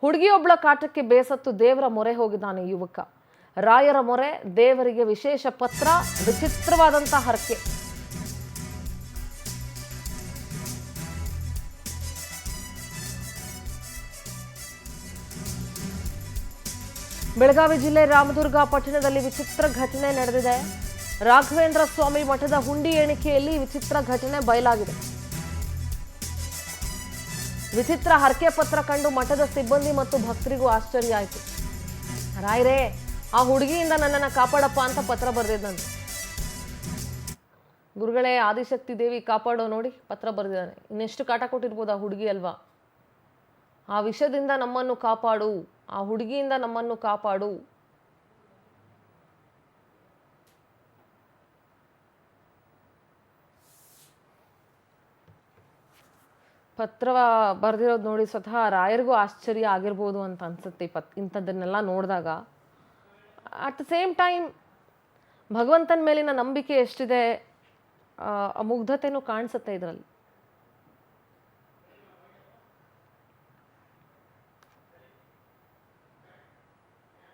ಹುಡುಗಿಯೊಬ್ಬಳ ಕಾಟಕ್ಕೆ ಬೇಸತ್ತು ದೇವರ ಮೊರೆ ಹೋಗಿದ್ದಾನೆ ಯುವಕ. ರಾಯರ ಮೊರೆ, ದೇವರಿಗೆ ವಿಶೇಷ ಪತ್ರ, ವಿಚಿತ್ರವಾದಂಥ ಹರಕೆ. ಬೆಳಗಾವಿ ಜಿಲ್ಲೆ ರಾಮದುರ್ಗ ಪಟ್ಟಣದಲ್ಲಿ ವಿಚಿತ್ರ ಘಟನೆ ನಡೆದಿದೆ. ರಾಘವೇಂದ್ರ ಸ್ವಾಮಿ ಮಠದ ಹುಂಡಿ ಎಣಿಕೆಯಲ್ಲಿ ವಿಚಿತ್ರ ಘಟನೆ ಬಯಲಾಗಿದೆ. ವಿಚಿತ್ರ ಹರಕೆ ಪತ್ರ ಕಂಡು ಮಠದ ಸಿಬ್ಬಂದಿ ಮತ್ತು ಭಕ್ತರಿಗೂ ಆಶ್ಚರ್ಯ ಆಯಿತು. ರಾಯರೇ, ಆ ಹುಡುಗಿಯಿಂದ ನನ್ನನ್ನು ಕಾಪಾಡಪ್ಪ ಅಂತ ಪತ್ರ ಬರೆದಿದ್ದಂತೆ. ಗುರುಗಳೇ, ಆದಿಶಕ್ತಿ ದೇವಿ ಕಾಪಾಡೋ ನೋಡಿ ಪತ್ರ ಬರೆದಿದ್ದಾನೆ. ಇನ್ನೆಷ್ಟು ಕಾಟ ಕೊಟ್ಟಿರ್ಬೋದು ಆ ಹುಡುಗಿ ಅಲ್ವಾ? ಆ ವಿಷಯದಿಂದ ನಮ್ಮನ್ನು ಕಾಪಾಡು, ಆ ಹುಡುಗಿಯಿಂದ ನಮ್ಮನ್ನು ಕಾಪಾಡು. ಪತ್ರ ಬರೆದಿರೋದು ನೋಡಿ ಸ್ವತಃ ರಾಯರಿಗೂ ಆಶ್ಚರ್ಯ ಆಗಿರ್ಬೋದು ಅಂತ ಅನ್ಸುತ್ತೆ ಇಂಥದ್ದನ್ನೆಲ್ಲ ನೋಡಿದಾಗ. ಅಟ್ ದ ಸೇಮ್ ಟೈಮ್ ಭಗವಂತನ ಮೇಲಿನ ನಂಬಿಕೆ ಎಷ್ಟಿದೆ, ಆ ಮುಗ್ಧತೆನೂ ಕಾಣಿಸುತ್ತೆ ಇದರಲ್ಲಿ.